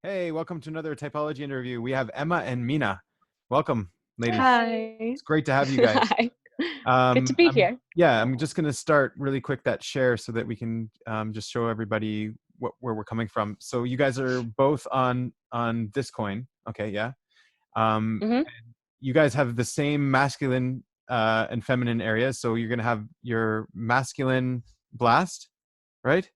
Hey, welcome to another typology interview. We have Emma and Minna. Welcome, ladies. Hi. It's great to have you guys. Hi. Good to be here. I'm just going to start really quick that share so that we can just show everybody where we're coming from. So you guys are both on this coin. Okay, yeah. hmm You guys have the same masculine and feminine areas. So you're going to have your masculine blast, right?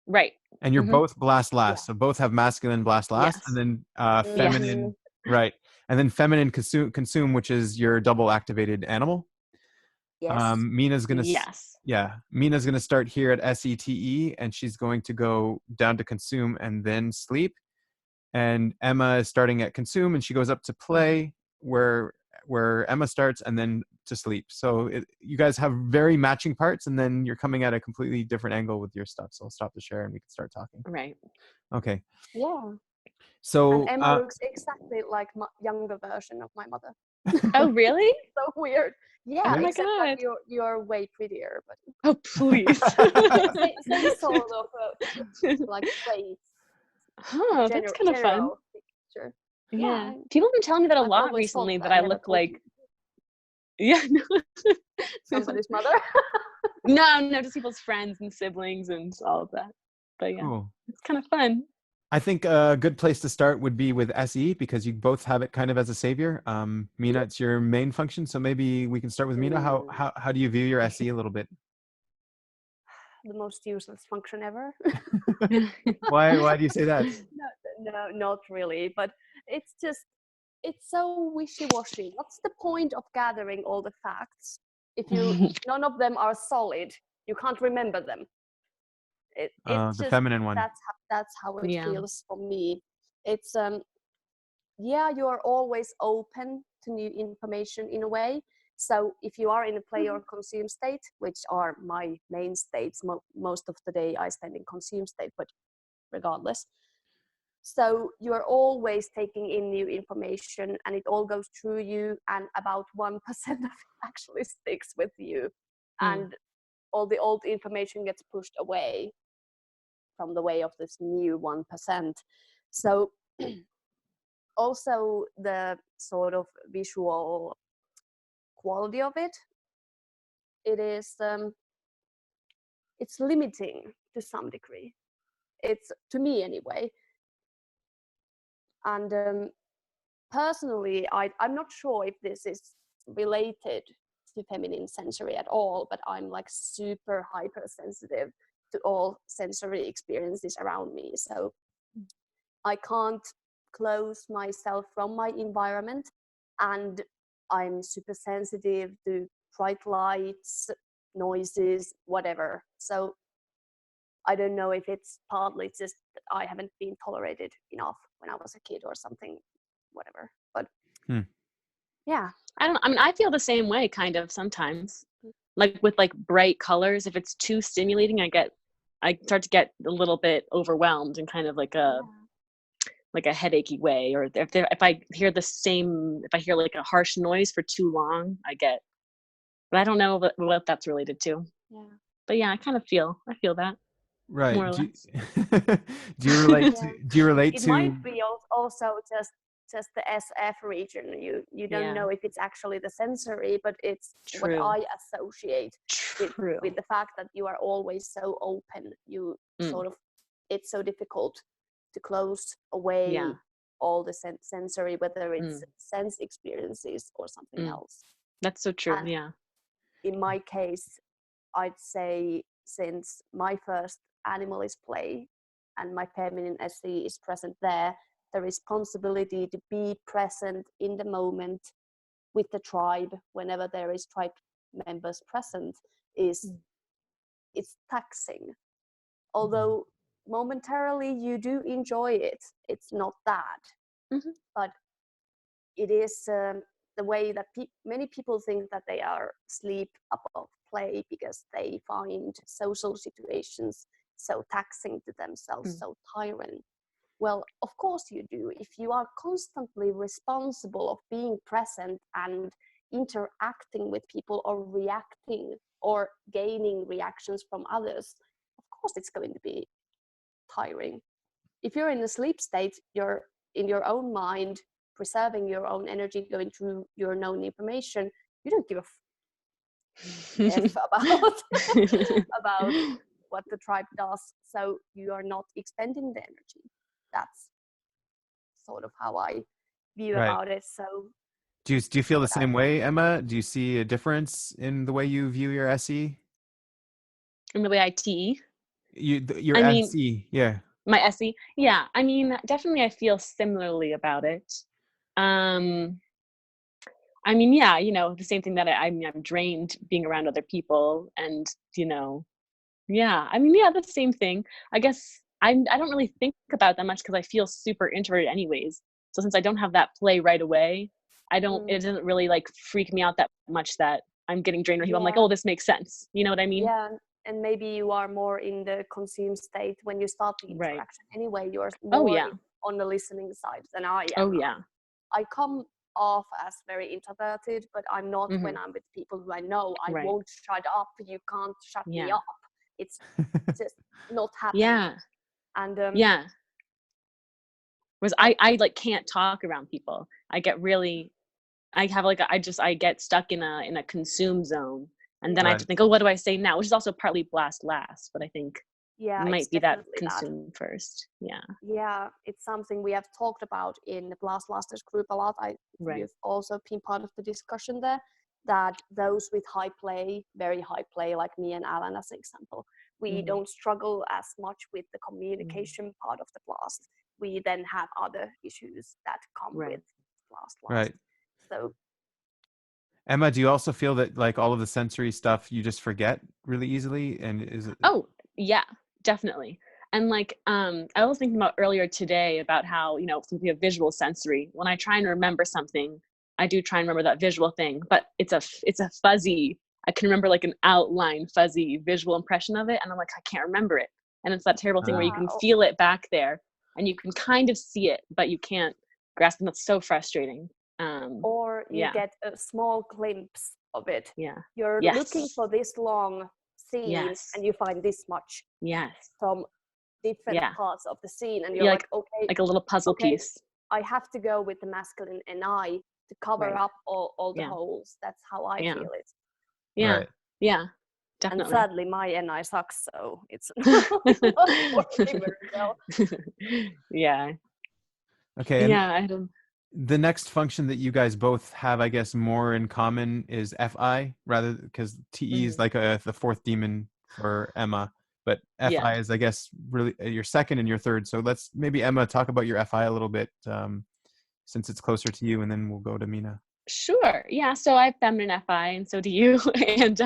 Right. And you're hmm both blast Yeah. last. So both have masculine blast last, and Yes. then Yes. feminine, right? And then feminine consume, which is your double activated animal. Yes. Mina's gonna, Yes. Mina's gonna start here at SETE, and she's going to go down to consume and then sleep. And Emma is starting at consume, and she goes up to play, where Emma starts, and then to sleep. So you guys have very matching parts, and then you're coming at a completely different angle with your stuff. So I'll stop the share, and we can start talking. Right. Okay. Yeah. So And Emma looks exactly like my younger version of my mother. Oh, really? So weird. Yeah, Oh my except God. that you're way prettier, but Oh, please. same sort of like traits. Huh, that's kind of fun. General picture. Yeah. People have been telling me that a I've lot always thought recently, that that I never look told like, you. yeah, no. Somebody's mother. No, just people's friends and siblings and all of that. But yeah, cool. it's kind of fun. I think a good place to start would be with SE, because you both have it kind of as a savior. Minna, it's your main function, so maybe we can start with Minna. How do you view your SE a little bit? The most useless function ever. Why do you say that? No, not really. But it's so wishy-washy. What's the point of gathering all the facts if none of them are solid? You can't remember them. It's The just feminine one. that's how it Yeah. feels for me. It's yeah, you are always open to new information in a way. So if you are in a play or consume state, which are my main states, most of the day I spend in consume state, but regardless. So you are always taking in new information, and it all goes through you, and about 1% of it actually sticks with you. And all the old information gets pushed away from the way of this new 1%. So also the sort of visual quality of it, it is it's limiting to some degree. It's, to me anyway. And personally, I'm not sure if this is related to feminine sensory at all, but I'm like super hypersensitive to all sensory experiences around me. So I can't close myself from my environment, and I'm super sensitive to bright lights, noises, whatever. So I don't know if it's partly just that I haven't been tolerated enough when I was a kid or something, whatever. But yeah. I feel the same way kind of sometimes. Like with like bright colors, if it's too stimulating, I start to get a little bit overwhelmed and kind of like a headachy way. Or if I hear like a harsh noise for too long, but I don't know what that's related to. Yeah. But yeah, I feel that. Right. More or less. Do you relate Yeah. do you relate It to might be also just the SF region. You don't know if it's actually the sensory, but it's what True. I associate True. with the fact that you are always so open. You sort of, it's so difficult to close away all the sensory, whether it's sense experiences or something else. That's so true. And yeah. in my case, I'd say, since my first animal is play and my feminine SE is present there, the responsibility to be present in the moment with the tribe whenever there is tribe members present is it's taxing. Although momentarily you do enjoy it, it's not that. But it is the way that many people think that they are asleep above play because they find social situations so taxing to themselves, so tiring. Well, of course you do. If you are constantly responsible of being present and interacting with people or reacting or gaining reactions from others, of course it's going to be tiring. if you're in a sleep state, you're in your own mind, preserving your own energy, going through your known information. You don't give a F about about what the tribe does, so you are not expending the energy. That's sort of how I view Right. about it. So Do you feel the what I same way, Emma? Do you see a difference in the way you view your SE? In the way I TE. Your I mean, SE, yeah. my SE. Yeah, I mean, definitely I feel similarly about it. Um, I mean, yeah, the same thing that I mean, I'm drained being around other people and, you know, yeah, I mean, yeah, the same thing. I guess I don't really think about that much because I feel super introverted anyways. So since I don't have that play right away, it doesn't really like freak me out that much that I'm getting drained. Or people, I'm like, yeah, oh, this makes sense. You know what I mean? yeah, and maybe you are more in the consume state when you start the Right. interaction. Anyway, you're Oh more yeah. on the listening side than I Oh am. yeah. I come off as very introverted, but I'm not when Hmm. I'm with people who I know. I Right. won't shut up. You can't shut me Yeah. up. It's just not happening. Yeah. And Yeah. Whereas but I like can't talk around people. I get really I have like I get stuck in a consume zone, and then I have to Right. think, oh, what do I say now? Which is also partly blast last, but I think yeah, it's might be that definitely that. consume first. Yeah. Yeah, it's something we have talked about in the Blast Blasters group a lot. Right. You've also been part of the discussion there, that those with high play, very high play, like me and Alan as an example, we Hmm. don't struggle as much with the Hmm. communication part of the blast. We then have other issues that come Right. with blast. Right. So Emma, do you also feel that like all of the sensory stuff you just forget really easily? And is it Oh, yeah, definitely. And like, I was thinking about earlier today about how, since we have visual sensory, when I try and remember something, I do try and remember that visual thing, but it's a fuzzy, I can remember like an outline, fuzzy visual impression of it. And I'm like, I can't remember it. And it's that terrible thing where you uh, can feel it back there and you can kind of see it, but you can't grasp it. And that's so frustrating. or you Yeah, get a small glimpse of it. yeah. You're looking Yes, for this long scene yes, and you find this much yes. from different Yeah. parts of the scene, and you're You're like, okay, like a little puzzle okay, piece. I have to go with the masculine NI to cover Right. up all the Yeah. holes. That's how I Yeah. feel it. Yeah. right. Yeah. And Definitely. sadly, my NI sucks, so it's not working very well. Yeah. Okay. And Yeah. I don't. the next function that you guys both have, I guess, more in common is FI, rather because TE is Mhm. like the fourth demon for Emma, but Yeah. FI is, I guess, really your second and your third. So let's maybe Emma talk about your FI a little bit, since it's closer to you, and then we'll go to Mina. Sure. Yeah. So I have feminine FI, and so do you. And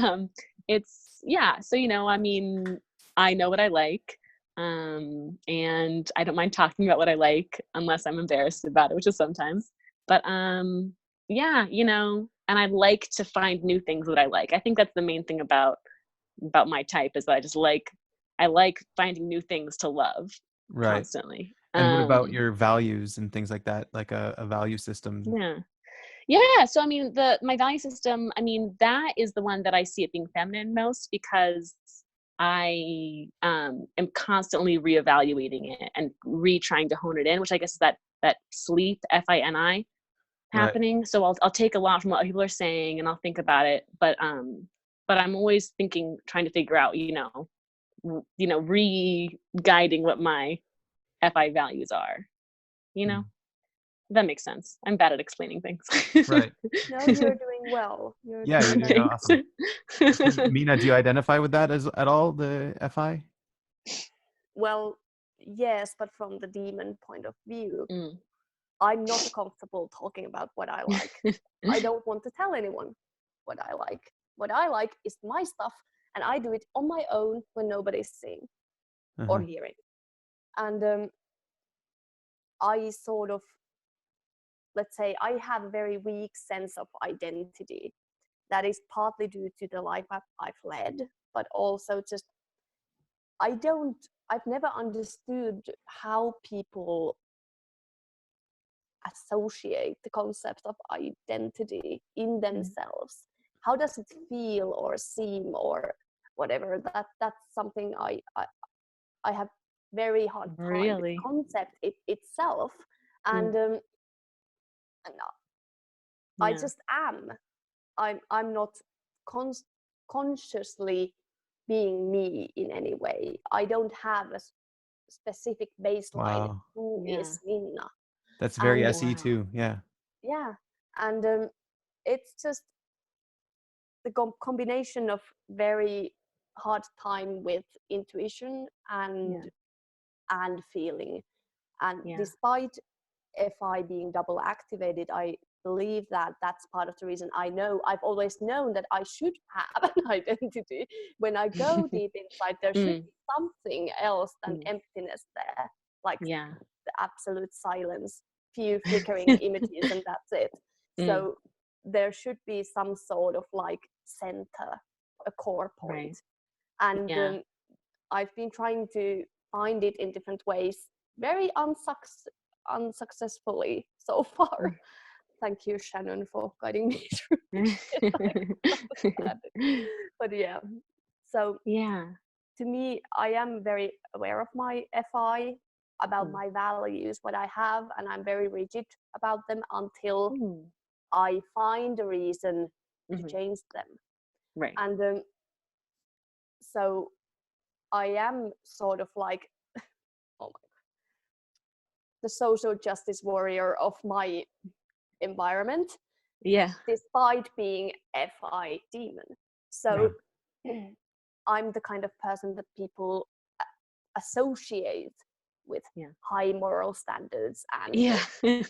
it's yeah. So I mean, I know what I like, and I don't mind talking about what I like unless I'm embarrassed about it, which is sometimes. But yeah, and I like to find new things that I like. I think that's the main thing about my type is that I like finding new things to love Right. constantly. And what about your values and things like that, like a value system? Yeah. Yeah, so I mean, the my value system, I mean, that is the one that I see it being feminine most because I am constantly reevaluating it and retrying to hone it in, which I guess is that sleep FINI Right. happening. So I'll take a lot from what people are saying and I'll think about it, but I'm always thinking, trying to figure out, re-guiding what my FI values are. You know, Mm. that makes sense. I'm bad at explaining things. Right. No, you're doing well. You're Yeah, you're doing doing very Thanks. awesome. So, Mina, do you identify with that at all, the FI? well. Yes, but from the demon point of view, Mm. I'm not comfortable talking about what I like. I don't want to tell anyone what I like. What I like is my stuff, and I do it on my own when nobody's seeing or Uh-huh. hearing. And I sort of, let's say, I have a very weak sense of identity. That is partly due to the life I've led, but also just I've never understood how people associate the concept of identity in themselves. How does it feel or seem or whatever? That's something I have very hard time with the Really? concept itself. And and I Yeah. just am. I'm not consciously being me in any way. I don't have a specific baseline Wow. who Yeah. is Minna. That's very And SE Wow. too. Yeah. yeah, and it's just the combination of very hard time with intuition Yeah. and feeling. And Yeah. despite FI being double activated, I believe that that's part of the reason I've always known that I should have an identity. When I go deep inside, there should be something else than emptiness there, like Yeah. the absolute silence, few flickering images, and that's it. So there should be some sort of like center, a core point. Right. And Yeah. I've been trying to find it in different ways, very unsuccessfully so far. Thank you, Shannon, for guiding me through it. But yeah, so Yeah. to me, I am very aware of my FI, about my values, what I have, and I'm very rigid about them until I find a reason to change them. Right. And so I am sort of like, oh my, the social justice warrior of my environment, Yeah. despite being FI demon. So I'm the kind of person that people associate with high moral standards and Yeah.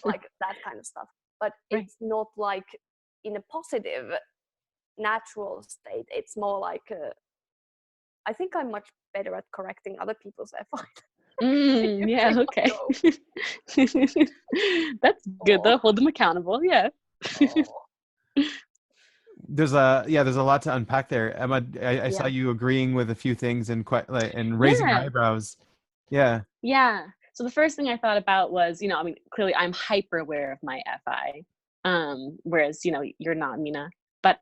like that kind of stuff. But Right. it's not like in a positive, natural state. It's more like I think I'm much better at correcting other people's FI. Yeah, okay. That's good though. Hold them accountable. Yeah. There's a lot to unpack there, Emma. I saw Yeah. you agreeing with a few things and quite like and raising eyebrows. Yeah. Yeah. So the first thing I thought about was, I mean, clearly I'm hyper aware of my FI, whereas you're not, Mina. But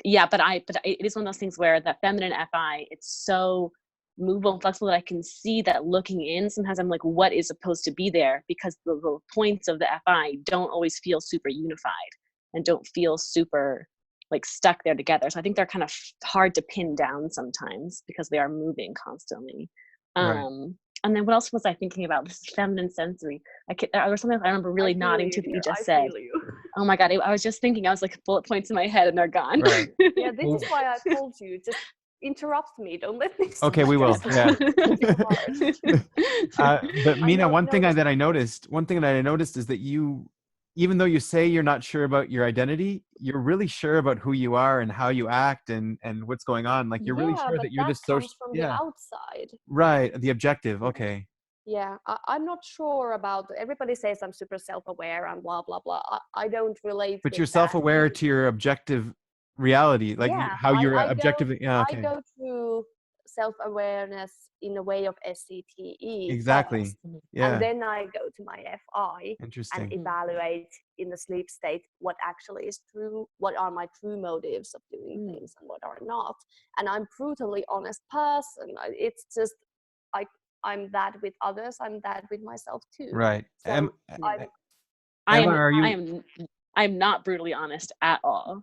yeah, but it is one of those things where that feminine FI, it's so movable and flexible that I can see that looking in. Sometimes I'm like, what is supposed to be there? Because the little points of the FI don't always feel super unified and don't feel super like stuck there together. So I think they're kind of hard to pin down sometimes because they are moving constantly. Right. And then what else was I thinking about? This is feminine sensory. There was something I remember really nodding to that you just said. Oh my God, I was just thinking, I was like bullet points in my head and they're gone. Right. Yeah, this is why I told you, just interrupt me. Don't let me Okay, we will. Yeah. But Mina, one thing that I noticed is that you, even though you say you're not sure about your identity, you're really sure about who you are and how you act and what's going on. Like you're really sure but that you're that the social. comes from the outside. Right. The objective. Okay. Yeah, I'm not sure about. Everybody says I'm super self-aware and blah blah blah. I don't relate. But with you're that. self-aware to your objective reality, like how you're objectively. Yeah. Okay. I go through self-awareness in a way of SCTE Exactly. first, Yeah. and then I go to my FI Interesting. and evaluate in the sleep state what actually is true, what are my true motives of doing things and what are not. And I'm brutally honest person. It's just I'm that with others, I'm that with myself too. Right. So I'm not brutally honest at all.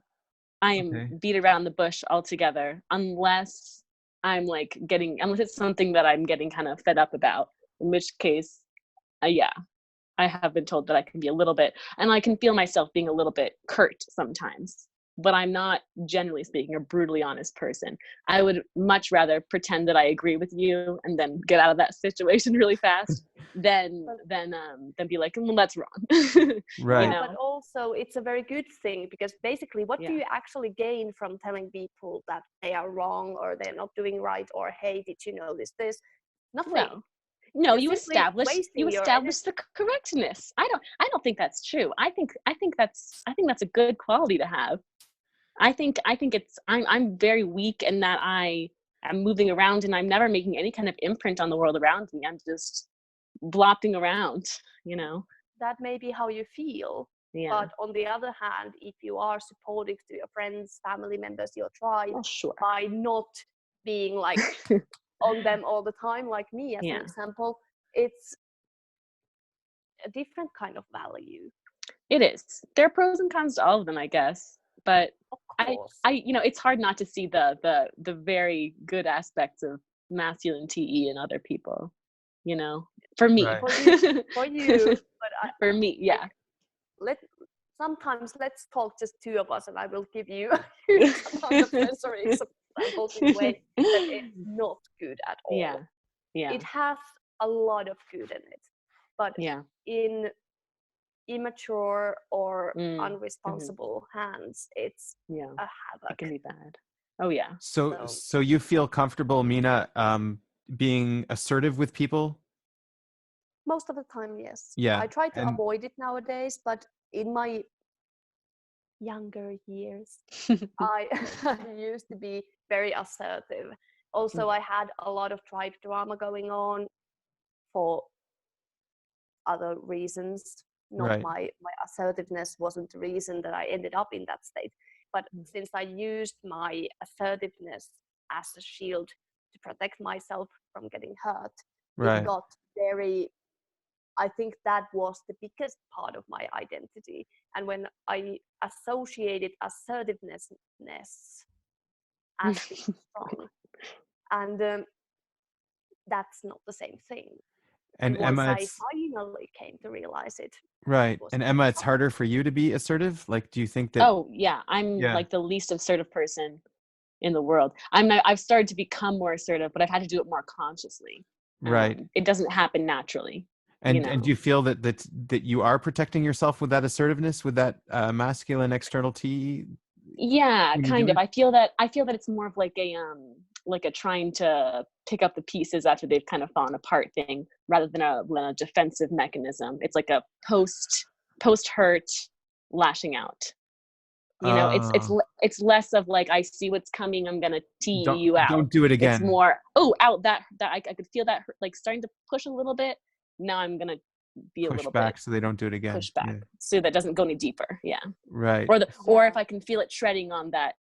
I am beat around the bush altogether, unless it's something that I'm getting kind of fed up about, in which case, I have been told that I can be a little bit, and I can feel myself being a little bit curt sometimes, but I'm not, generally speaking, a brutally honest person. I would much rather pretend that I agree with you and then get out of that situation really fast than be like, well, that's wrong. Right. But also it's a very good thing, because basically what do you actually gain from telling people that they are wrong or they're not doing right, or hey, did you know this? Nothing. No, you establish the correctness. I don't think that's true. I think that's a good quality to have. I think it's I'm very weak in that I am moving around and I'm never making any kind of imprint on the world around me. I'm just blopping around, That may be how you feel. Yeah. But on the other hand, if you are supportive to your friends, family members, your tribe, by not being like, on them all the time, like me as an example, it's a different kind of value. It is. There are pros and cons to all of them, I guess. But Of I course. it's hard not to see the very good aspects of masculine TE in other people, for me. Right. For you, but for me, yeah. Sometimes let's talk just two of us, and I will give you some unnecessary examples in a way that it's not good at all. Yeah. It has a lot of good in it, but in immature or unresponsible hands, it's a havoc. It can be bad. Oh yeah. So you feel comfortable, Minna, being assertive with people? Most of the time, yes. Yeah. I try to avoid it nowadays, but in my younger years, I used to be very assertive. Also, I had a lot of tribe drama going on for other reasons. Not my assertiveness wasn't the reason that I ended up in that state. But since I used my assertiveness as a shield to protect myself from getting hurt, it got very, I think that was the biggest part of my identity. And when I associated assertiveness as being strong, and that's not the same thing. And once Emma, I finally came to realize it. Right. And Emma, it's harder for you to be assertive? Like, do you think that... Oh, yeah. I'm like the least assertive person in the world. I've started to become more assertive, but I've had to do it more consciously. Right. It doesn't happen naturally. And do you feel that you are protecting yourself with that assertiveness, with that masculine external T? Yeah, kind of. I feel that it's more of like a trying to pick up the pieces after they've kind of fallen apart thing, rather than a defensive mechanism. It's like a post hurt lashing out. It's less of like, I see what's coming, I'm gonna tee you out. Don't do it again. It's more, out that I could feel that hurt, like starting to push a little bit. Now I'm gonna be push a little back bit, so they don't do it again. Push back so that doesn't go any deeper. Yeah. Right. Or if I can feel it treading on that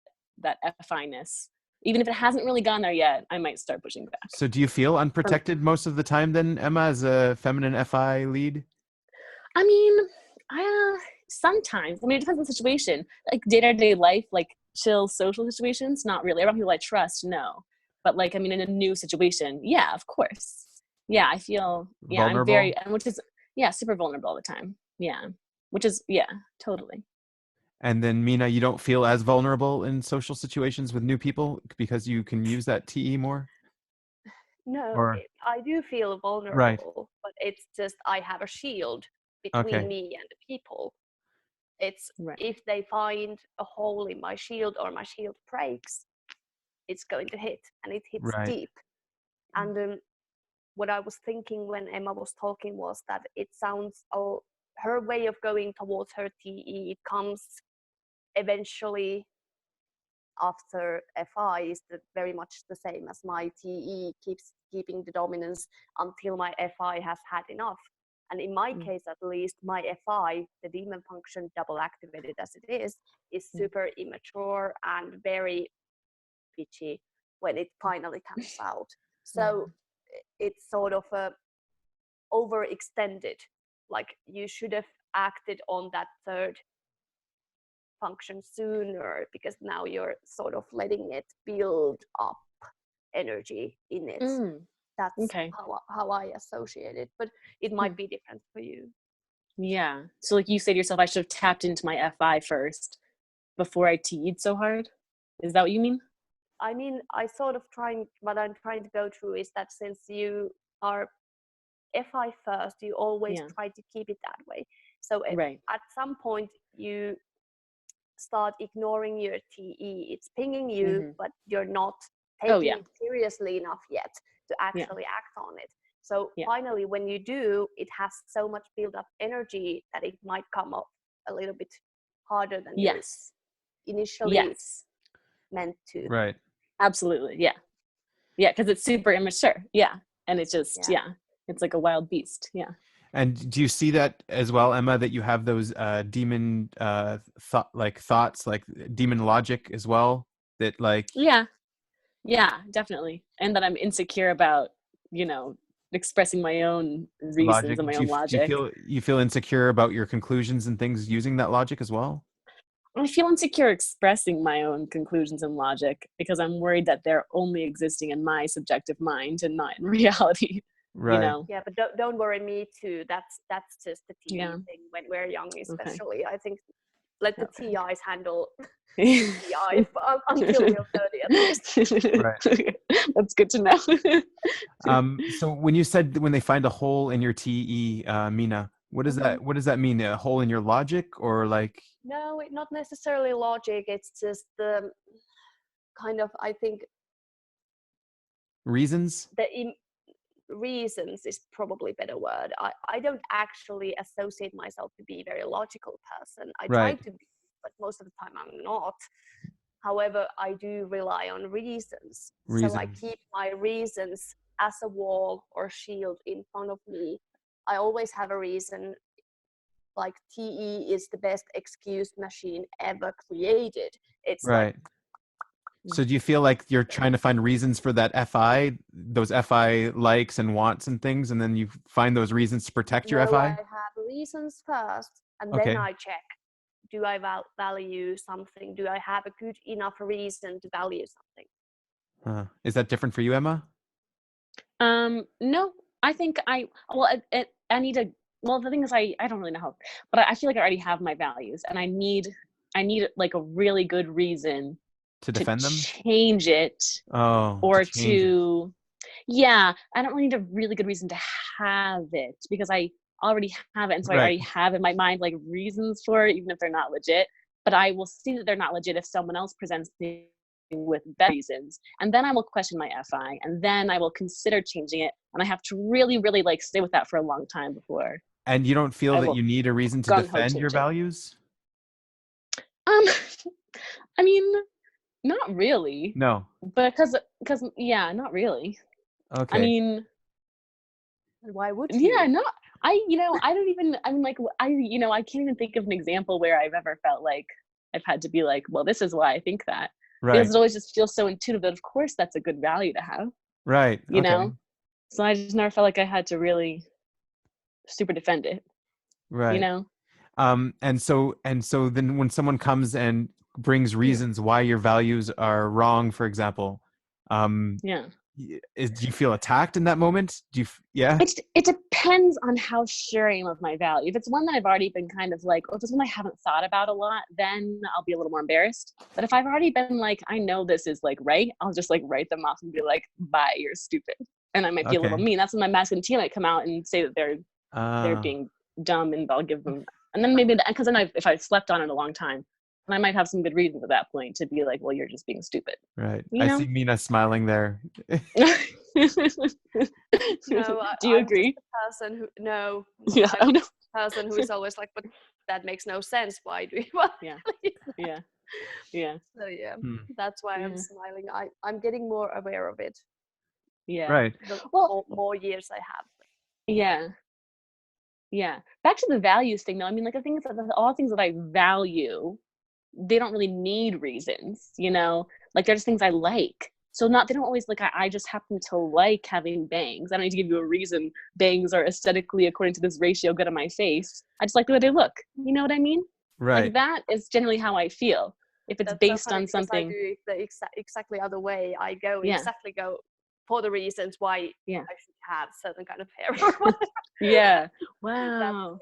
FI-ness, even if it hasn't really gone there yet, I might start pushing back. So do you feel unprotected most of the time then, Emma, as a feminine FI lead? I mean, sometimes. I mean, it depends on the situation. Like day-to-day life, like chill social situations, not really. Around people I trust, no. But like, I mean, in a new situation, yeah, of course. Yeah, I feel, vulnerable? which is, super vulnerable all the time. Yeah, which is, totally. And then Minna, you don't feel as vulnerable in social situations with new people because you can use that TE more? No, I do feel vulnerable, but it's just I have a shield between me and the people. It's if they find a hole in my shield or my shield breaks, it's going to hit, and it hits deep. And what I was thinking when Emma was talking was that it sounds, her way of going towards her TE, it comes eventually after FI is very much the same as my TE, keeps keeping the dominance until my FI has had enough. And in my case, at least, my FI, the demon function, double activated as it is super immature and very bitchy when it finally comes out. So it's sort of overextended. Like, you should have acted on that third function sooner, because now you're sort of letting it build up energy in it. That's how I associate it, but it might be different for you. Yeah. So like you say to yourself, I should have tapped into my FI first before I TE'd so hard. Is that what you mean? I mean, what I'm trying to go through is that since you are FI first, you always try to keep it that way. So at some point you start ignoring your TE. It's pinging you, but you're not taking it seriously enough yet to actually act on it. So finally, when you do, it has so much built up energy that it might come up a little bit harder than you initially meant to. Right. Absolutely. Yeah. Yeah, because it's super immature. Yeah. And it's just, it's like a wild beast. Yeah. And do you see that as well, Emma, that you have those demon thoughts, like demon logic as well? That like... Yeah. Yeah, definitely. And that I'm insecure about, expressing my own reasons Logic. and my Do own you logic. feel insecure about your conclusions and things using that logic as well? I feel insecure expressing my own conclusions and logic because I'm worried that they're only existing in my subjective mind and not in reality, you Right. know? Yeah, but don't worry, me too. That's just the TE Yeah. thing when we're young, Okay. especially. I think let the Okay. TIs handle TI until you're 30 at least. Right. That's good to know. So when you said when they find a hole in your TE, Mina, what does Mhm. that mean? A hole in your logic or like No, not necessarily logic. It's just the kind of, I think, reasons? the reasons is probably a better word. I don't actually associate myself to be a very logical person. I try Right. to be, but most of the time I'm not. However, I do rely on reasons. So I Reasons. keep my reasons as a wall or shield in front of me. I always have a reason. Like TE is the best excuse machine ever created. It's like, Right. So do you feel like you're trying to find reasons for that FI, those FI likes and wants and things, and then you find those reasons to protect your no, I FI? have reasons first, and then Okay. I check. Do I value something? Do I have a good enough reason to value something? Is that different for you, Emma? No, I think I need to, well, the thing is I don't really know how, but I feel like I already have my values and I need like a really good reason To to defend them? change it Oh, to or change it. to, yeah, I don't really need a really good reason to have it because I already have it. And so I Right. already have in my mind like reasons for it, even if they're not legit. But I will see that they're not legit if someone else presents me with better reasons. And then I will question my FI and then I will consider changing it. And I have to really, really like stay with that for a long time before And you don't feel I that will you need a reason to gung ho defend your change it. values? Um, I mean, not really, No. because yeah, not really. I Okay. mean, And why would yeah, you? not I don't even I mean like I can't even think of an example where I've ever felt like I've had to be like, well, this is why I think that. Because Right. it always just feels so intuitive that of course that's a good value to have, Right. you Okay. know? So I just never felt like I had to really super defend it, you Right. know? And so then when someone comes and brings reasons why your values are wrong, for example, um, Yeah. do you feel attacked in that moment? Yeah? It depends on how sure I am of my value. If it's one that I've already been kind of like, or if it's one I haven't thought about a lot, then I'll be a little more embarrassed. But if I've already been like, I know this is like right, I'll just like write them off and be like, bye, you're stupid. And I might be a little Okay. mean. That's when my masculine team might come out and say that they're Uh, being dumb, and I'll give them. And then maybe because then if I slept on it a long time, and I might have some good reasons at that point to be like, well, you're just being stupid, right. you I know? see Mina smiling there. No, Do you I'm just agree? the person who, no, Yeah. I'm Oh no. just the person who is always like, but that makes no sense. Why do you want Yeah. to believe that? Yeah. Yeah. So yeah, Hmm. that's why I'm Yeah. smiling. I'm getting more aware of it Yeah. Right. the Well, more years I have. yeah. Yeah. Back to the values thing though. I mean, like the thing is that all things that I value, they don't really need reasons, you know? Like they're just things I like. So not they don't always like I just happen to like having bangs. I don't need to give you a reason bangs are aesthetically according to this ratio good on my face. I just like the way they look. You know what I mean? Like Right. that is generally how I feel. If it's That's so based funny on because I something, do it the exactly other way. I go yeah, for the reasons why yeah, I should have certain kind of hair or whatever. yeah. That's Wow.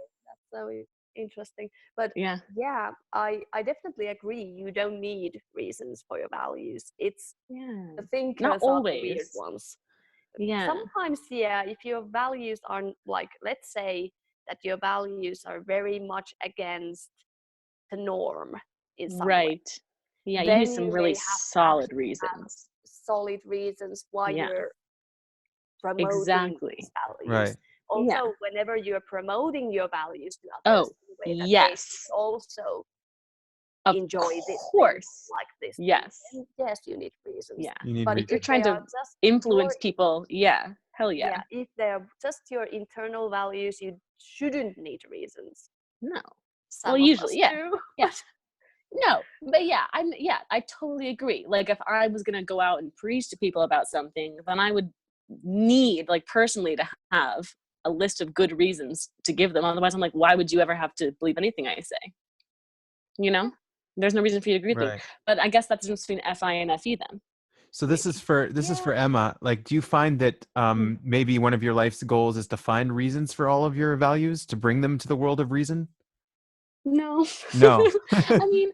so interesting. But Yeah, yeah, I definitely agree. You don't need reasons for your values. It's yeah. the Not thinkers are the weird always. ones. Yeah. Sometimes, yeah, if your values are like, let's say that your values are very much against the norm in some way, Right. Yeah, you need then some you really may have to solid actually have reasons. solid reasons why Yeah, you're promoting these exactly. values. Right. Yeah. Also, whenever you're promoting your values to others Oh, in a way that they should yes. also Of enjoy this thing, course. like this thing, Yes. then yes, you need reasons. Yeah. You need But If you're if reasons. they trying are to just your, influence people, yeah. Hell yeah. yeah, if they're just your internal values, you shouldn't need reasons. No. Well, Some of us usually, yeah. do, Yeah. but No, but I totally agree. Like if I was gonna go out and preach to people about something, then I would need, like, personally to have a list of good reasons to give them. Otherwise, I'm like, why would you ever have to believe anything I say? You know, there's no reason for you to agree with me. Right. But I guess that's the difference between FI and FE then. So Maybe. this is for Emma. Like, do you find that maybe one of your life's goals is to find reasons for all of your values, to bring them to the world of reason? No. No. I mean,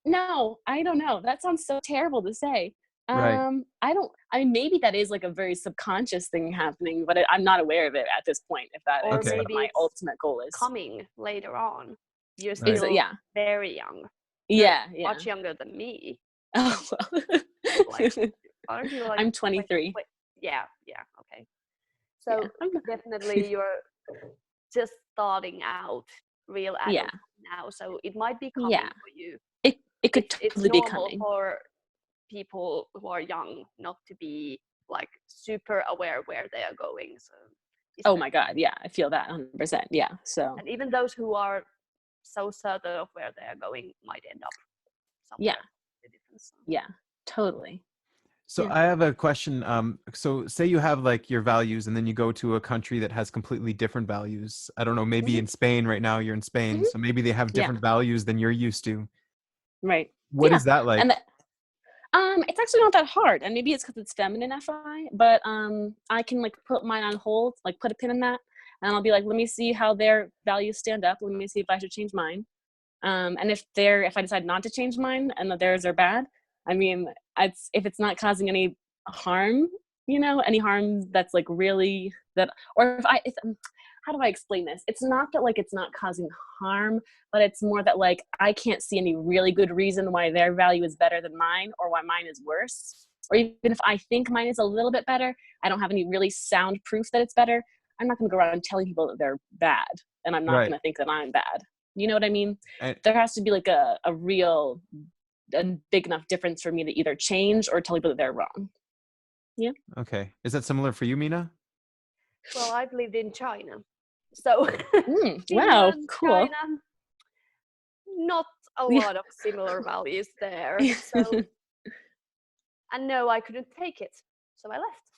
no, I don't know. That sounds so terrible to say. Right. I mean, maybe that is like a very subconscious thing happening, but I'm not aware of it at this point, if that Or is Okay. what maybe my it's ultimate goal is. coming later on. You're Right. still Yeah. very young. You're Yeah. much younger than me. Oh, well. Like, aren't you like I'm 23. yeah, okay. Yeah. So definitely you're just starting out real Yeah. adult now. So it might be coming Yeah. for you. It could It's totally be normal coming. for people who are young not to be like super aware where they are going. So Oh my God. Yeah. I feel that 100%. Yeah. So, and even those who are so certain of where they are going might end up yeah. somewhere different. So. Yeah. Totally. So Yeah. I have a question. So say you have like your values and then you go to a country that has completely different values. I don't know, maybe Mhm. in Spain right now, you're in Spain. Mhm. So maybe they have Yeah. different values than you're used to. Right. What Yeah. is that like? And that, it's actually not that hard, and maybe it's because it's feminine FI, but I can like put mine on hold, like put a pin in that, and I'll be like, let me see how their values stand up. Let me see if I should change mine. And if I decide not to change mine and that theirs are bad, I mean, if it's not causing any harm, any harm that's like really that, or how do I explain this? It's not that like it's not causing harm, but it's more that like I can't see any really good reason why their value is better than mine or why mine is worse. Or even if I think mine is a little bit better, I don't have any really sound proof that it's better. I'm not going to go around telling people that they're bad, and I'm not Right. going to think that I'm bad. You know what I mean? And, There has to be like a big enough difference for me to either change or tell people that they're wrong. Yeah. okay. Is that similar for you, Mina? Well, I've lived in China. So Wow. Finland, Cool. China, not a Yeah. lot of similar values there. So, and no, I couldn't take it. So I left.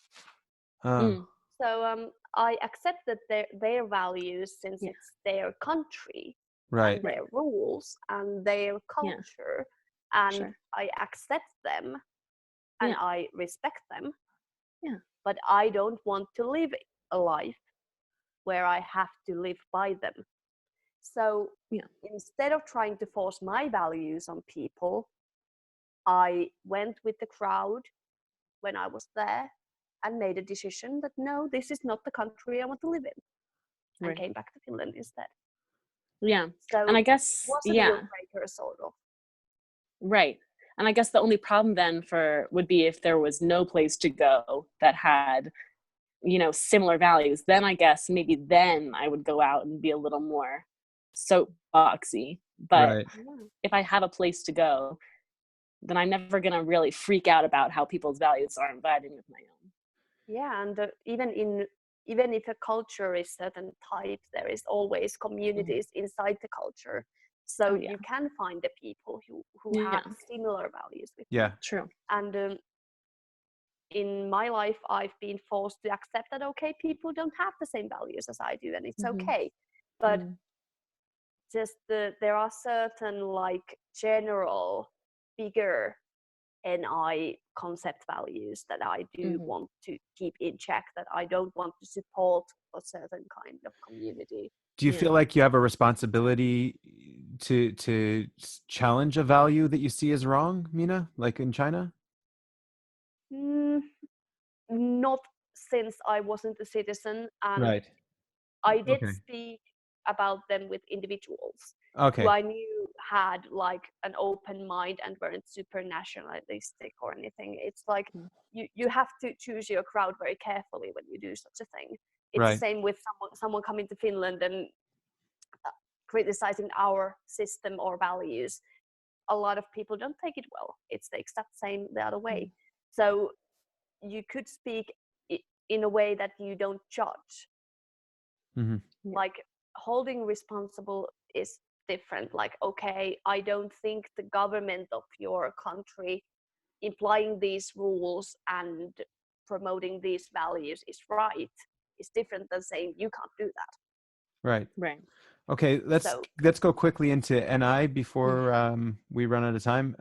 Mm. So I accepted their values since Yeah. it's their country Right. and their rules and their Yeah. culture. And Sure. I accept them and Yeah. I respect them. Yeah. But I don't want to live a life where I have to live by them. So Yeah. instead of trying to force my values on people, I went with the crowd when I was there and made a decision that no, this is not the country I want to live in, and Right. came back to Finland instead. Yeah. So And I it guess, was a deal yeah. breaker, sort of. Right. And I guess the only problem then would be if there was no place to go that had, similar values, then I guess maybe then I would go out and be a little more soapboxy. But Right. Yeah. if I have a place to go, then I'm never going to really freak out about how people's values aren't vibing with my own. Yeah, and even if a culture is certain type, there is always communities inside the culture. So Oh, yeah. you can find the people who Yeah. have similar values with you. Yeah. True. And in my life, I've been forced to accept that okay, people don't have the same values as I do, and it's Mhm. okay. But Mm. just there are certain like general, bigger NI concept values that I do Mhm. want to keep in check, that I don't want to support a certain kind of community. Do you Yeah. feel like you have a responsibility to challenge a value that you see as wrong, Mina, like in China? Not since I wasn't a citizen, and Right. I did Okay. speak about them with individuals who Okay. I knew had like an open mind and weren't super nationalistic or anything. It's like Mm. you have to choose your crowd very carefully when you do such a thing. It's the Right. same with someone coming to Finland and criticizing our system or values. A lot of people don't take it well. It's the exact same the other way. So you could speak in a way that you don't judge. Hmm. Yeah. Like holding responsible is different. Like, okay, I don't think the government of your country implying these rules and promoting these values is right. It's different than saying you can't do that. Right. Right. Okay, let's So go quickly into NI before we run out of time.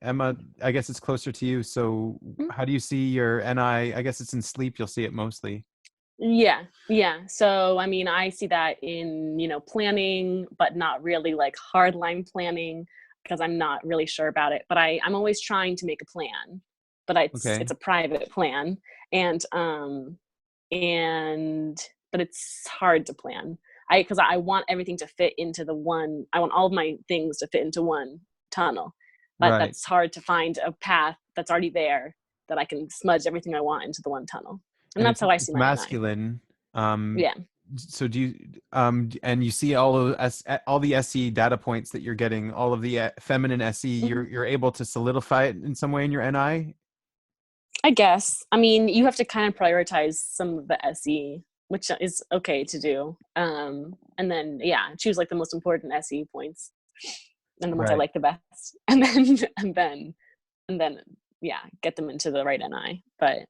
Emma, I guess it's closer to you. So how do you see your NI? I guess it's in sleep. You'll see it mostly. Yeah. So, I mean, I see that in, planning, but not really like hardline planning because I'm not really sure about it. But I'm always trying to make a plan, but Okay. it's a private plan, and but it's hard to plan. Because I want everything to fit into I want all of my things to fit into one tunnel, but Right. that's hard to find a path that's already there that I can smudge everything I want into the one tunnel. And And that's how I see my NI. masculine. Yeah. So do you and you see all the SE data points that you're getting, all of the feminine SE, you're able to solidify it in some way in your NI? I guess. I mean, you have to kind of prioritize some of the SE, which is okay to do. And then choose like the most important SE points and the ones I Right. like the best. And then get them into the right NI. But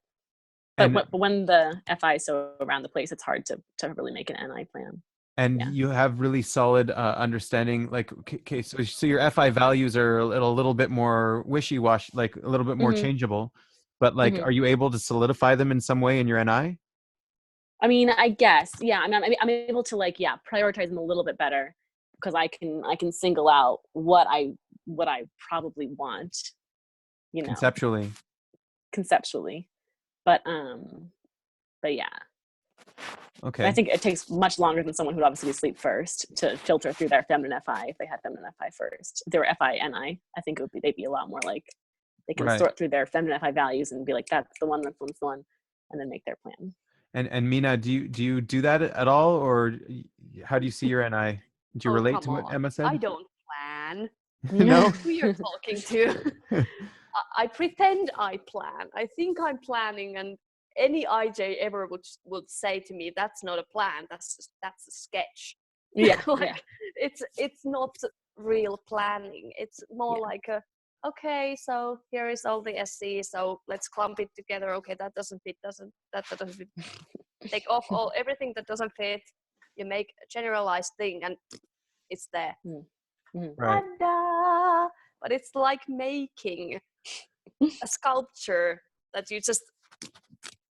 when the FI is so around the place, it's hard to really make an NI plan. And Yeah. you have really solid understanding, like, okay, so your FI values are a little bit more wishy-washy, like a little bit more changeable, but like, are you able to solidify them in some way in your NI? I mean, I guess, yeah. I'm able to prioritize them a little bit better because I can single out what I probably want, Conceptually. conceptually. But yeah. But I Okay. think it takes much longer than someone who would obviously sleep first to filter through their feminine FI if they had feminine FI first. If they were FI NI, I think they'd be a lot more like they can Right. sort through their feminine FI values and be like, that's the one, that's the one, and then make their plan. And Mina, do you do that at all, or how do you see your NI? Do you oh, relate come to what on, Emma I said? don't plan. No? Who you're talking to? I pretend I plan. I think I'm planning, and any IJ ever would say to me, "That's not a plan. That's a sketch." Yeah. Like, it's not real planning. It's more Yeah. like okay, so here is all the SC, so let's clump it together. Okay, that doesn't fit. That doesn't fit. Take off everything that doesn't fit. You make a generalized thing, and it's there. Right. Ta-da! But it's like making a sculpture that you just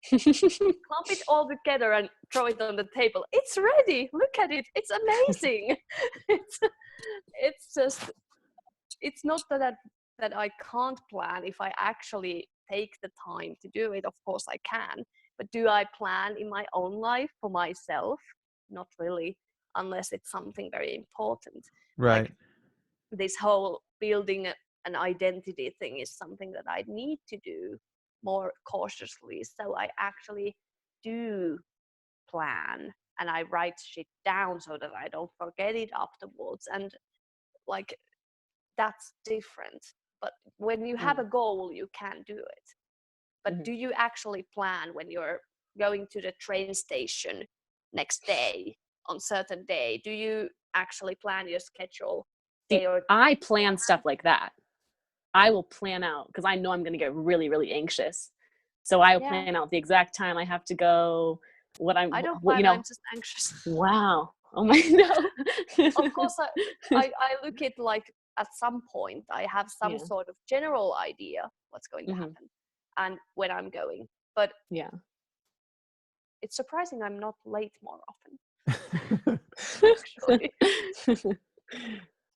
clump it all together and throw it on the table. It's ready. Look at it. It's amazing. it's just, it's not that I can't plan. If I actually take the time to do it, of course I can. But do I plan in my own life for myself? Not really, unless it's something very important. Right. Like this whole building an identity thing is something that I need to do more cautiously. So I actually do plan and I write shit down so that I don't forget it afterwards. And like, that's different. But when you have a goal, you can do it. But do you actually plan when you're going to the train station next day on certain day? Do you actually plan your schedule? See, I plan stuff like that. I will plan out because I know I'm going to get really, really anxious. So I will plan out the exact time I have to go. I don't plan. I'm just anxious. Wow. Oh my no. Of course, I look at like at some point I have some sort of general idea what's going to happen and when I'm going. But it's surprising I'm not late more often. Actually.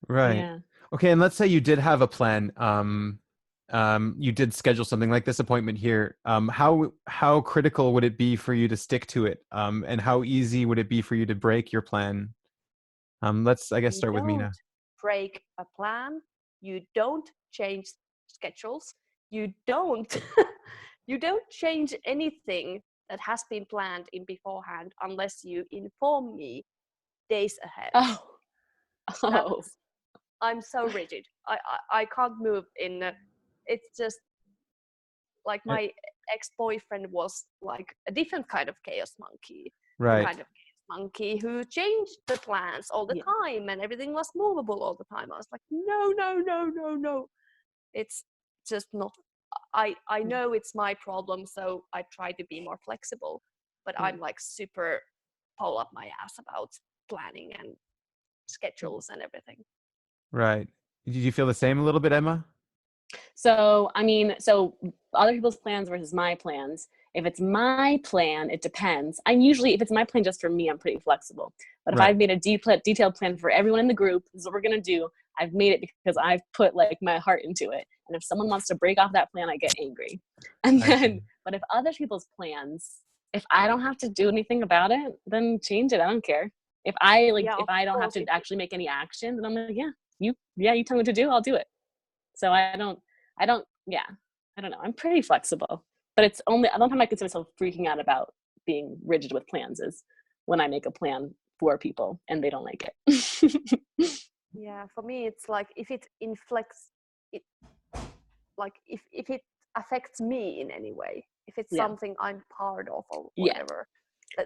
Right. Yeah. Okay, and let's say you did have a plan. You did schedule something like this appointment here. How critical would it be for you to stick to it? And how easy would it be for you to break your plan? Let's, I guess, start with Mina. Break a plan. You don't change schedules. You don't you don't change anything that has been planned in beforehand unless you inform me days ahead. I'm so rigid. I can't move in it's just like my ex-boyfriend was like a different kind of chaos monkey. Right. Kind of chaos monkey who changed the plans all the time and everything was movable all the time. I was like, no. It's just not. I know it's my problem, so I try to be more flexible. But I'm like super pull up my ass about planning and schedules and everything. Right. Did you feel the same a little bit, Emma? So, I mean, so other people's plans versus my plans. If it's my plan, it depends. I'm usually, if it's my plan just for me, I'm pretty flexible. But if Right. I've made a detailed plan for everyone in the group, this is what we're going to do. I've made it because I've put like my heart into it. And if someone wants to break off that plan, I get angry. And then, but if other people's plans, if I don't have to do anything about it, then change it. I don't care. If I like, if I don't have to actually make any action, then I'm like, you tell me what to do, I'll do it. So I don't know. I'm pretty flexible, but it's only, I don't time I consider myself freaking out about being rigid with plans is when I make a plan for people and they don't like it. Yeah, for me, it's like if it inflects it, like if it affects me in any way, if it's something I'm part of or whatever.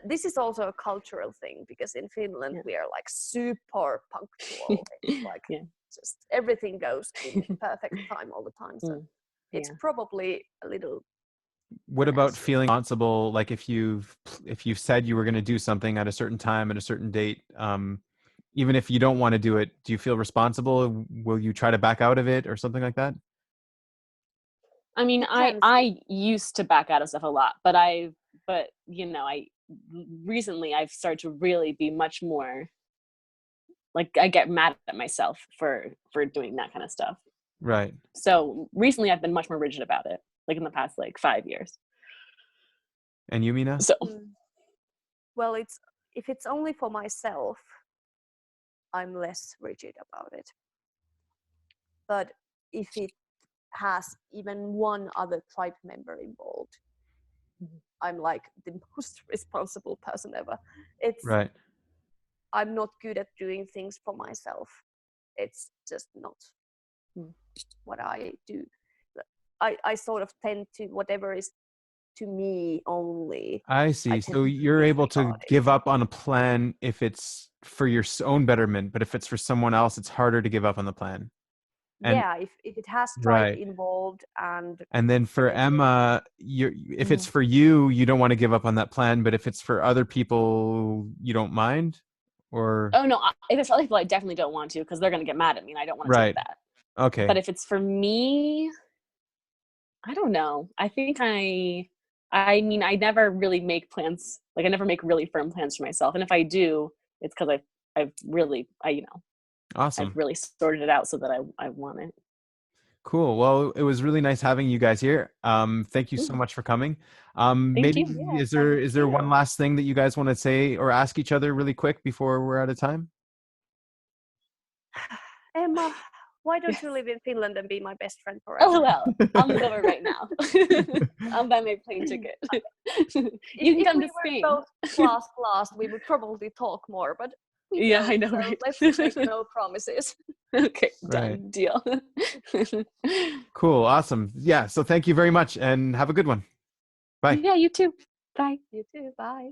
This is also a cultural thing because in Finland we are like super punctual. It's like just everything goes in perfect time all the time. So it's probably a little. What about feeling responsible? Like if you've said you were going to do something at a certain time at a certain date, even if you don't want to do it, do you feel responsible? Will you try to back out of it or something like that? I mean, I used to back out of stuff a lot, but recently I've started to really be much more like I get mad at myself for doing that kind of stuff. Right. So recently I've been much more rigid about it, like in the past like 5 years. And you, Minna? So well, if it's only for myself, I'm less rigid about it. But if it has even one other tribe member involved, I'm like the most responsible person ever. It's right. I'm not good at doing things for myself. It's just not what I do. I sort of tend to whatever is to me only. I see. So you're able to give up on a plan if it's for your own betterment, but if it's for someone else, it's harder to give up on the plan. And if it has tribe involved and then for Emma, if it's for you, you don't want to give up on that plan, but if it's for other people, you don't mind? Or no, if it's for other people, I definitely don't want to because they're going to get mad at me and I don't want to take that. Okay. But if it's for me, I don't know. I think I mean, I never really make plans. Like I never make really firm plans for myself. And if I do, it's because I've really, awesome. I've really sorted it out so that I want it. Cool. Well, it was really nice having you guys here. Thank you so much for coming. Maybe is there one last thing that you guys want to say or ask each other really quick before we're out of time? Emma, why don't you live in Finland and be my best friend forever? Oh well, I'll move over right now. I'll buy my plane ticket. You can come to Spain. If we were both last, we would probably talk more, but I know, so right? Let's make no promises. Okay, done. Deal. Cool, awesome. Yeah, so thank you very much and have a good one. Bye. Yeah, you too. Bye. You too. Bye.